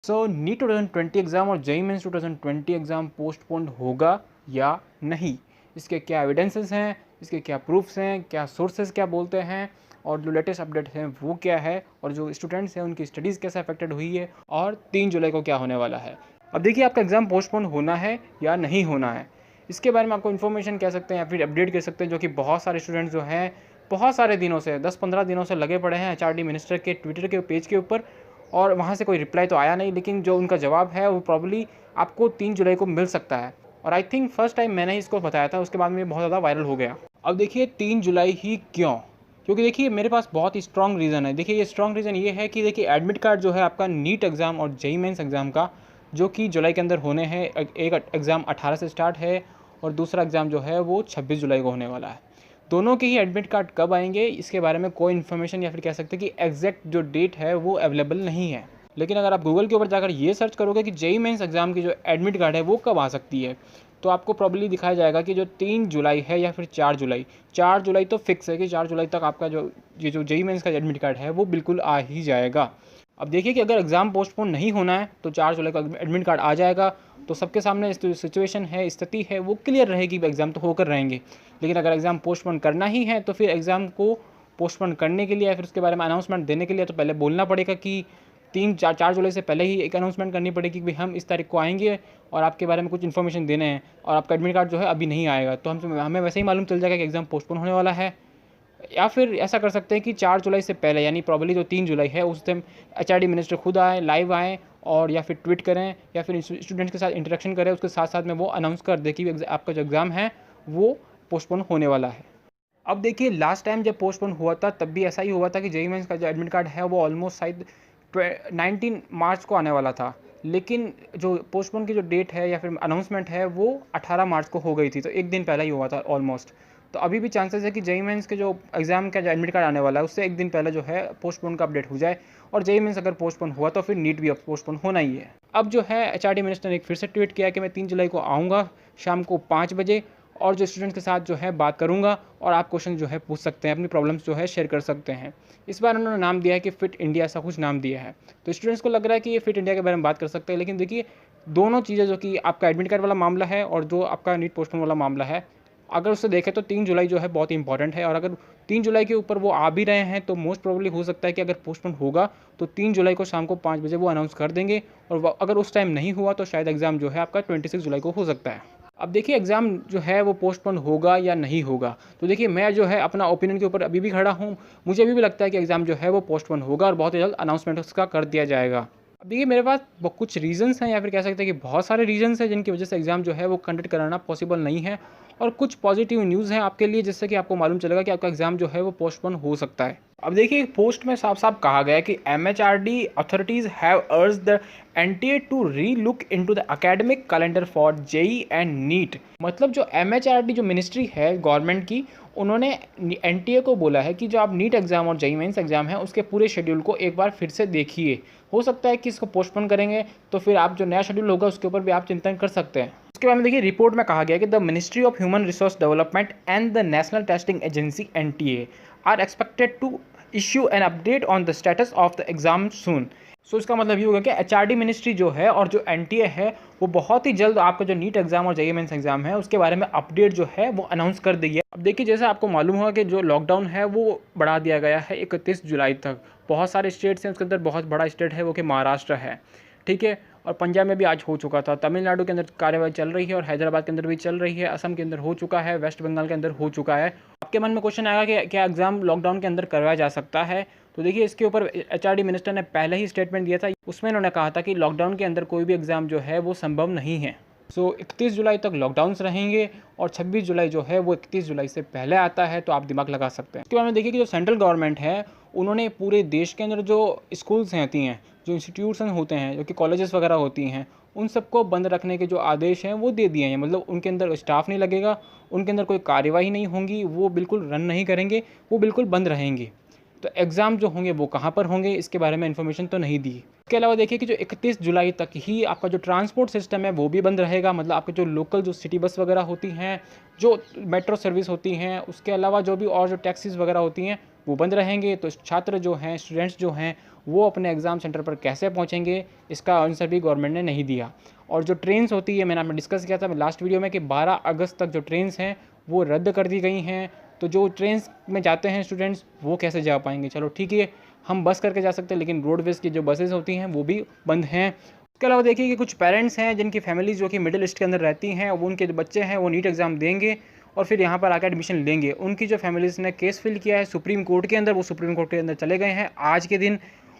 NEET 2020 exam और JEE mains 2020 exam postponed होगा या नहीं? इसके क्या एविडेंसेस हैं, इसके क्या प्रूफ्स हैं, क्या सोर्सेस क्या बोलते हैं और जो लेटेस्ट अपडेट हैं वो क्या है और जो स्टूडेंट्स हैं उनकी स्टडीज़ कैसे अफेक्टेड हुई है और 3 जुलाई को क्या होने वाला है। अब देखिए, आपका एग्ज़ाम पोस्टपोन होना है या नहीं होना है, इसके बारे में आपको इन्फॉर्मेशन कह सकते हैं या फिर अपडेट कह सकते हैं, जो कि बहुत सारे स्टूडेंट्स जो हैं बहुत सारे दिनों से 10-15 दिनों से लगे पड़े हैं एचआरडी मिनिस्टर के ट्विटर के पेज के ऊपर और वहाँ से कोई रिप्लाई तो आया नहीं, लेकिन जो उनका जवाब है वो प्रॉब्ली आपको 3 जुलाई को मिल सकता है। और आई थिंक फर्स्ट टाइम मैंने इसको बताया था, उसके बाद में बहुत ज़्यादा वायरल हो गया। अब देखिए 3 जुलाई ही क्यों? क्योंकि देखिए मेरे पास बहुत ही स्ट्रॉन्ग रीज़न है। देखिए ये स्ट्रॉन्ग रीज़न ये है कि देखिए एडमिट कार्ड जो है आपका नीट एग्ज़ाम और जेईई मेंस एग्ज़ाम का, जो कि जुलाई के अंदर होने हैं, एक एग्ज़ाम 18 से स्टार्ट है और दूसरा एग्ज़ाम जो है वो 26 जुलाई को होने वाला है। दोनों के ही एडमिट कार्ड कब आएंगे इसके बारे में कोई इन्फॉर्मेशन या फिर कह सकते हैं कि एग्जैक्ट जो डेट है वो अवेलेबल नहीं है। लेकिन अगर आप गूगल के ऊपर जाकर ये सर्च करोगे कि जेईई मेंस एग्ज़ाम की जो एडमिट कार्ड है वो कब आ सकती है, तो आपको प्रॉब्लली दिखाया जाएगा कि जो 3 जुलाई है या फिर 4 जुलाई। 4 जुलाई तो फिक्स है कि 4 जुलाई तक आपका जो जेईई मेंस का एडमिट कार्ड है वो बिल्कुल आ ही जाएगा। अब देखिए कि अगर एग्ज़ाम पोस्टपोन नहीं होना है तो 4 जुलाई का एडमिट कार्ड आ जाएगा, तो सबके सामने सिचुएशन है, स्थिति है, वो क्लियर रहेगी कि एग्ज़ाम तो होकर रहेंगे। लेकिन अगर एग्ज़ाम पोस्टपोन करना ही है तो फिर एग्ज़ाम को पोस्टपोन करने के लिए या फिर उसके बारे में अनाउंसमेंट देने के लिए तो पहले बोलना पड़ेगा कि 4 जुलाई से पहले ही एक अनाउंसमेंट करनी पड़ेगी कि भाई हम इस तारीख को आएंगे और आपके बारे में कुछ इन्फॉर्मेशन देने हैं और आपका एडमिट कार्ड जो है अभी नहीं आएगा, तो हमें वैसे ही मालूम चल जाएगा कि एग्ज़ाम पोस्टपोन होने वाला है। या फिर ऐसा कर सकते हैं कि 4 जुलाई से पहले यानी प्रॉब्ली जो 3 जुलाई है उस टाइम एचआरडी मिनिस्टर खुद आए, लाइव आएँ और या फिर ट्वीट करें या फिर स्टूडेंट्स के साथ इंटरेक्शन करें, उसके साथ साथ में वो अनाउंस कर दे कि आपका जो एग्ज़ाम है वो पोस्टपोन होने वाला है। अब देखिए लास्ट टाइम जब पोस्टपोन हुआ था तब भी ऐसा ही हुआ था कि जेईई मेंस का जो एडमिट कार्ड है वो ऑलमोस्ट शायद 19 मार्च को आने वाला था, लेकिन जो पोस्टपोन की जो डेट है या फिर अनाउंसमेंट है वो 18 मार्च को हो गई थी, तो एक दिन पहले ही हुआ था ऑलमोस्ट। तो अभी भी चांसेस है कि जेईई मेंस के जो एग्ज़ाम का जो एडमिट कार्ड आने वाला है उससे एक दिन पहले जो है पोस्टपोन का अपडेट हो जाए, और जेईई मेंस अगर पोस्टपोन हुआ तो फिर नीट भी अब पोस्टपोन होना ही है। अब जो है एचआरडी मिनिस्टर ने एक फिर से ट्वीट किया कि मैं 3 जुलाई को आऊँगा शाम को 5 बजे और जो स्टूडेंट्स के साथ जो है बात करूँगा और आप क्वेश्चन जो है पूछ सकते हैं, अपनी प्रॉब्लम्स जो है शेयर कर सकते हैं। इस बार उन्होंने नाम दिया है कि फिट इंडिया, ऐसा कुछ नाम दिया है। तो स्टूडेंट्स को लग रहा है कि ये फिट इंडिया के बारे में बात कर सकते हैं, लेकिन देखिए दोनों चीज़ें, जो कि आपका एडमिट कार्ड वाला मामला है और जो आपका नीट पोस्टपोन वाला मामला है, अगर उससे देखें तो 3 जुलाई जो है बहुत ही इंपॉर्टेंट है, और अगर 3 जुलाई के ऊपर वो आ भी रहे हैं तो मोस्ट प्रोबेबली हो सकता है कि अगर पोस्टपोन होगा तो 3 जुलाई को शाम को 5 बजे वो अनाउंस कर देंगे, और अगर उस टाइम नहीं हुआ तो शायद एग्ज़ाम जो है आपका 26 जुलाई को हो सकता है। अब देखिए एग्ज़ाम जो है वो पोस्टपोन होगा या नहीं होगा, तो देखिए मैं जो है अपना ओपिनियन के ऊपर अभी भी खड़ा हूँ। मुझे अभी भी लगता है कि एग्ज़ाम जो है वो पोस्टपोन होगा और बहुत ही जल्द अनाउंसमेंट उसका कर दिया जाएगा। अब देखिए मेरे पास कुछ रीज़न्स हैं या फिर कह सकते हैं कि बहुत सारे रीज़न्स हैं जिनकी वजह से एग्ज़ाम जो है वो कंडक्ट कराना पॉसिबल नहीं है, और कुछ पॉजिटिव न्यूज़ हैं आपके लिए, जिससे कि आपको मालूम चलेगा कि आपका एग्ज़ाम जो है वो पोस्टपोन हो सकता है। अब देखिए एक पोस्ट में साफ साफ कहा गया है कि MHRD authorities have urged the NTA to relook into the academic calendar for JEE and NEET. मतलब जो एमएचआरडी जो मिनिस्ट्री है गवर्नमेंट की, उन्होंने एनटीए को बोला है कि जो आप नीट एग्ज़ाम और जेईई मेंस एग्ज़ाम है उसके पूरे शेड्यूल को एक बार फिर से देखिए। हो सकता है कि इसको पोस्टपोन करेंगे तो फिर आप जो नया शेड्यूल होगा उसके ऊपर भी आप चिंतन कर सकते हैं। उसके बाद में देखिए रिपोर्ट में कहा गया कि the ministry of human resource development and the national testing agency NTA are expected to issue an update on the status of the exam soon. So इसका मतलब ये होगा कि एचआरडी मिनिस्ट्री जो है और जो एनटीए है वो बहुत ही जल्द आपका जो नीट एग्जाम और जेईई मेंस एग्जाम है उसके बारे में अपडेट जो है वो अनाउंस कर देगी। अब देखिए जैसे आपको मालूम होगा कि जो लॉकडाउन है वो बढ़ा दिया गया है 31 जुलाई तक। बहुत सारे स्टेट्स हैं, उसके अंदर बहुत बड़ा स्टेट है वो कि महाराष्ट्र है, ठीक है, और पंजाब में भी आज हो चुका था, तमिलनाडु के अंदर कार्यवाही चल रही है और हैदराबाद के अंदर भी चल रही है, असम के अंदर हो चुका है, वेस्ट बंगाल के अंदर हो चुका है। आपके मन में क्वेश्चन आएगा कि क्या एग्जाम लॉकडाउन के अंदर करवाया जा सकता है? तो देखिए इसके ऊपर एचआरडी मिनिस्टर ने पहले ही स्टेटमेंट दिया था, उसमें उन्होंने कहा था कि लॉकडाउन के अंदर कोई भी एग्ज़ाम जो है वो संभव नहीं है। सो 31 जुलाई तक लॉकडाउन्स रहेंगे और 26 जुलाई जो है वो 31 जुलाई से पहले आता है, तो आप दिमाग लगा सकते हैं। उसके बाद में देखिए कि जो सेंट्रल गवर्नमेंट है उन्होंने पूरे देश के अंदर जो स्कूल्स होती हैं, जो इंस्टीट्यूशन होते हैं, जो कि कॉलेजेस वगैरह होती हैं, उन सबको बंद रखने के जो आदेश हैं वो दे दिए हैं। मतलब उनके अंदर स्टाफ नहीं लगेगा, उनके अंदर कोई कार्यवाही नहीं होंगी, वो बिल्कुल रन नहीं करेंगे, वो बिल्कुल बंद रहेंगे। तो एग्ज़ाम जो होंगे वो कहाँ पर होंगे इसके बारे में इन्फॉर्मेशन तो नहीं दी। इसके अलावा देखिए कि जो 31 जुलाई तक ही आपका जो ट्रांसपोर्ट सिस्टम है वो भी बंद रहेगा। मतलब आपके जो लोकल जो सिटी बस वगैरह होती हैं, जो मेट्रो सर्विस होती हैं, उसके अलावा जो भी और जो टैक्सीज़ वगैरह होती हैं वो बंद रहेंगे। तो छात्र जो हैं, स्टूडेंट्स जो हैं, वो अपने एग्ज़ाम सेंटर पर कैसे पहुँचेंगे, इसका आंसर भी गवर्नमेंट ने नहीं दिया। और जो ट्रेन्स होती है, मैंने आपने डिस्कस किया था लास्ट वीडियो में कि 12 अगस्त तक जो ट्रेन्स हैं वो रद्द कर दी गई हैं। तो जो ट्रेन्स में जाते हैं स्टूडेंट्स वो कैसे जा पाएंगे? चलो ठीक है, हम बस करके जा सकते हैं, लेकिन रोडवेज़ की जो बसेज़ होती हैं वो भी बंद हैं। उसके अलावा देखिए कि कुछ पेरेंट्स हैं जिनकी फैमिलीज़ जो कि मिडिल ईस्ट के अंदर रहती हैं, वो उनके जो बच्चे हैं वो नीट एग्ज़ाम देंगे और फिर यहाँ पर आकर एडमिशन लेंगे। उनकी जो फैमिलीज़ ने केस फिल किया है सुप्रीम कोर्ट के अंदर, वो सुप्रीम कोर्ट के अंदर चले गए हैं आज के दिन,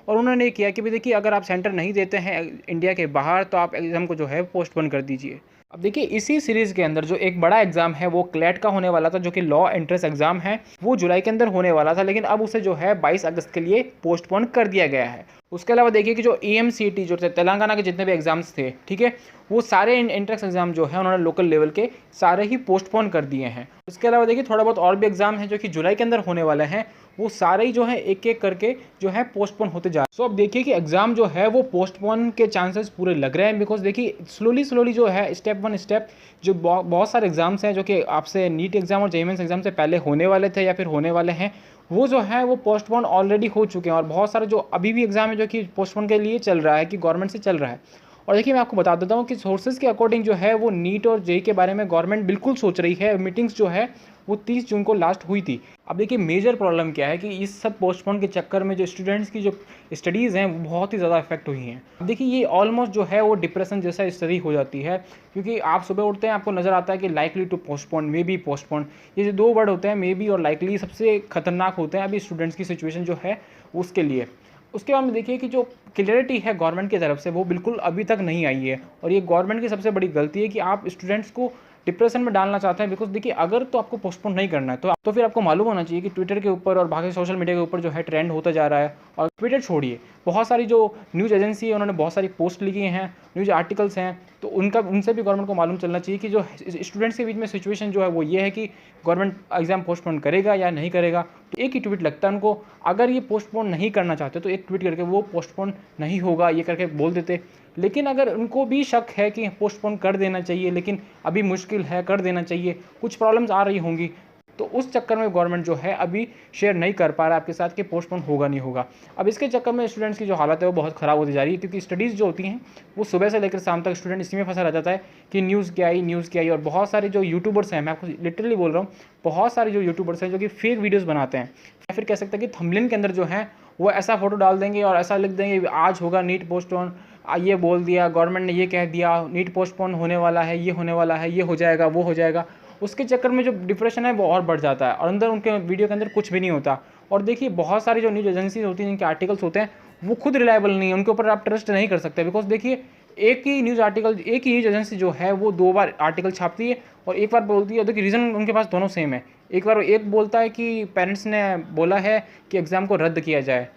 और उन्होंने ये किया कि भाई देखिए, अगर आप सेंटर नहीं देते हैं इंडिया के बाहर तो आप एग्ज़ाम को जो है पोस्टपोन कर दीजिए। अब देखिए, इसी सीरीज़ के अंदर जो एक बड़ा एग्ज़ाम है वो क्लैट का होने वाला था, जो कि लॉ एंट्रेंस एग्ज़ाम है, वो जुलाई के अंदर होने वाला था, लेकिन अब उसे जो है 22 अगस्त के लिए पोस्टपोन कर दिया गया है। उसके अलावा देखिए कि जो EMCT जो तेलंगाना के जितने भी एग्ज़ाम्स थे, ठीक है, वो सारे एंट्रेंस एग्ज़ाम जो है उन्होंने लोकल लेवल के सारे ही पोस्टपोन कर दिए हैं। उसके अलावा देखिए थोड़ा बहुत और भी एग्ज़ाम है जो कि जुलाई के अंदर होने वाले हैं, वो सारे ही जो है एक एक करके जो है पोस्टपोन होते जा रहे हैं। सो अब देखिए कि एग्ज़ाम जो है वो पोस्टपोन के चांसेस पूरे लग रहे हैं, बिकॉज देखिए स्लोली जो है स्टेप बाय स्टेप जो बहुत सारे एग्ज़ाम्स हैं जो कि आपसे नीट एग्ज़ाम और JEE मेंस एग्ज़ाम से पहले होने वाले थे या फिर होने वाले हैं, वो जो है वो पोस्टपोन ऑलरेडी हो चुके हैं। और बहुत सारे जो अभी भी एग्ज़ाम है जो कि पोस्टपोन के लिए चल रहा है, कि गवर्नमेंट से चल रहा है। और देखिए मैं आपको बता देता हूँ कि सोर्सेज के अकॉर्डिंग जो है वो नीट और JEE के बारे में गवर्नमेंट बिल्कुल सोच रही है। मीटिंग्स जो है वो 30 जून को लास्ट हुई थी। अब देखिए मेजर प्रॉब्लम क्या है कि इस सब पोस्टपोन के चक्कर में जो स्टूडेंट्स की जो स्टडीज़ हैं वो बहुत ही ज़्यादा इफेक्ट हुई हैं। अब देखिए ये ऑलमोस्ट जो है वो डिप्रेशन जैसा स्टडी हो जाती है, क्योंकि आप सुबह उठते हैं आपको नज़र आता है कि likely to postpone, may be postpone, ये जो दो वर्ड होते हैं मे बी और लाइकली सबसे खतरनाक होते हैं अभी स्टूडेंट्स की सिचुएशन जो है उसके लिए। उसके बाद में देखिए कि जो क्लियरिटी है गवर्नमेंट की तरफ से वो बिल्कुल अभी तक नहीं आई है, और ये गवर्नमेंट की सबसे बड़ी गलती है कि आप स्टूडेंट्स को डिप्रेशन में डालना चाहते हैं। बिकॉज देखिए अगर तो आपको पोस्टपोन नहीं करना है तो फिर आपको मालूम होना चाहिए कि ट्विटर के ऊपर और बाकी सोशल मीडिया के ऊपर जो है ट्रेंड होता जा रहा है। और ट्विटर छोड़िए, बहुत सारी जो न्यूज़ एजेंसी है उन्होंने बहुत सारी पोस्ट लिखी हैं, न्यूज़ आर्टिकल्स हैं, तो उनसे भी गवर्नमेंट को मालूम चलना चाहिए कि जो स्टूडेंट्स के बीच में सिचुएशन जो है वो ये है कि गवर्नमेंट एग्जाम पोस्टपोन करेगा या नहीं करेगा। तो एक ही ट्वीट लगता है उनको, अगर ये पोस्टपोन नहीं करना चाहते तो एक ट्वीट करके वो पोस्टपोन नहीं होगा ये करके बोल देते। लेकिन अगर उनको भी शक है कि पोस्टपोन कर देना चाहिए, लेकिन अभी मुश्किल है, कर देना चाहिए, कुछ प्रॉब्लम्स आ रही होंगी, तो उस चक्कर में गवर्नमेंट जो है अभी शेयर नहीं कर पा रहा है आपके साथ कि पोस्टपोन होगा नहीं होगा। अब इसके चक्कर में स्टूडेंट्स की जो हालत है वो बहुत ख़राब होती जा रही है, क्योंकि स्टडीज़ जो होती हैं वो सुबह से लेकर शाम तक स्टूडेंट इसी में फंसा रह जाता है कि न्यूज़ क्या आई। और बहुत सारे जो यूट्यूबर्स हैं, मैं आपको लिटरली बोल रहा हूँ, बहुत सारे जो यूट्यूबर्स हैं जो कि फेक वीडियोज़ बनाते हैं, या फिर कह सकते हैं कि थंबनेल के अंदर जो है वो ऐसा फोटो डाल देंगे और ऐसा लिख देंगे आज होगा नीट पोस्टपोन, ये बोल दिया गवर्नमेंट ने, ये कह दिया नीट पोस्टपोन होने वाला है, ये होने वाला है, ये हो जाएगा, वो हो जाएगा। उसके चक्कर में जो डिप्रेशन है वो और बढ़ जाता है, और अंदर उनके वीडियो के अंदर कुछ भी नहीं होता। और देखिए बहुत सारी जो न्यूज़ एजेंसीज होती हैं जिनके आर्टिकल्स होते हैं वो खुद रिलायबल नहीं है, उनके ऊपर आप ट्रस्ट नहीं कर सकते। बिकॉज देखिए एक ही न्यूज़ एजेंसी जो है वो 2 बार आर्टिकल छापती है और एक बार बोलती है। देखिए रीज़न उनके पास दोनों सेम है। एक बार एक बोलता है कि पेरेंट्स ने बोला है कि एग्ज़ाम को रद्द किया जाए,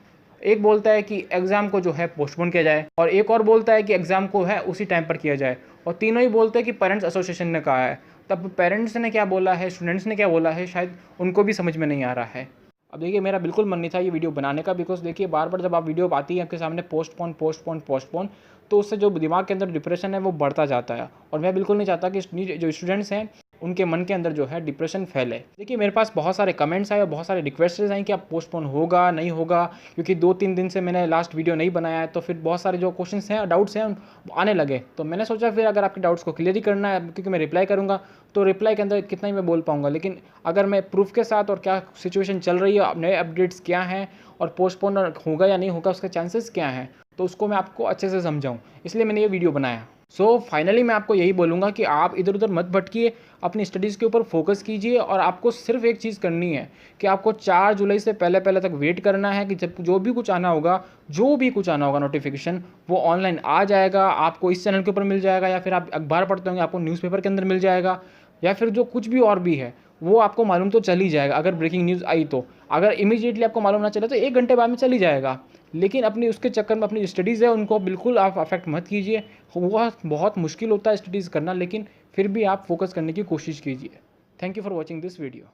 एक बोलता है कि एग्ज़ाम को जो है पोस्टपोन किया जाए, और एक और बोलता है कि एग्ज़ाम को है उसी टाइम पर किया जाए, और तीनों ही बोलते हैं कि पेरेंट्स एसोसिएशन ने कहा है। तब पेरेंट्स ने क्या बोला है, स्टूडेंट्स ने क्या बोला है, शायद उनको भी समझ में नहीं आ रहा है। अब देखिए मेरा बिल्कुल मन नहीं था ये वीडियो बनाने का, बिकॉज देखिए बार बार जब आप वीडियो आती है आपके सामने पोस्टपोन, तो उससे जो दिमाग के अंदर डिप्रेशन है वो बढ़ता जाता है, और मैं बिल्कुल नहीं चाहता कि जो स्टूडेंट्स हैं उनके मन के अंदर जो है डिप्रेशन फैले। देखिए मेरे पास बहुत सारे कमेंट्स आए और बहुत सारे रिक्वेस्ट्स आई कि आप पोस्टपोन होगा नहीं होगा, क्योंकि 2-3 दिन से मैंने लास्ट वीडियो नहीं बनाया है, तो फिर बहुत सारे जो क्वेश्चंस हैं, डाउट्स हैं आने लगे। तो मैंने सोचा फिर अगर आपके डाउट्स को क्लियर ही करना है, क्योंकि मैं रिप्लाई करूँगा तो रिप्लाई के अंदर कितना ही मैं बोल पाऊँगा, लेकिन अगर मैं प्रूफ के साथ और क्या सिचुएशन चल रही है, नए अपडेट्स क्या हैं और पोस्टपोन होगा या नहीं होगा उसके चांसेस क्या हैं, तो उसको मैं आपको अच्छे से समझाऊँ, इसलिए मैंने ये वीडियो बनाया। सो फाइनली मैं आपको यही बोलूँगा कि आप इधर उधर मत भटकिए, अपनी स्टडीज़ के ऊपर फोकस कीजिए, और आपको सिर्फ एक चीज़ करनी है कि आपको 4 जुलाई से पहले तक वेट करना है कि जब जो भी कुछ आना होगा नोटिफिकेशन वो ऑनलाइन आ जाएगा, आपको इस चैनल के ऊपर मिल जाएगा, या फिर आप अखबार पढ़ते होंगे आपको न्यूज़पेपर के अंदर मिल जाएगा, या फिर जो कुछ भी और भी है वो आपको मालूम तो चल ही जाएगा। अगर ब्रेकिंग न्यूज़ आई तो, अगर इमीडिएटली आपको मालूम ना चले तो 1 घंटे बाद में चल ही जाएगा, लेकिन अपनी उसके चक्कर में अपनी स्टडीज़ है उनको बिल्कुल आप अफेक्ट मत कीजिए। वो बहुत मुश्किल होता है स्टडीज़ करना, लेकिन फिर भी आप फोकस करने की कोशिश कीजिए। Thank you for watching this video.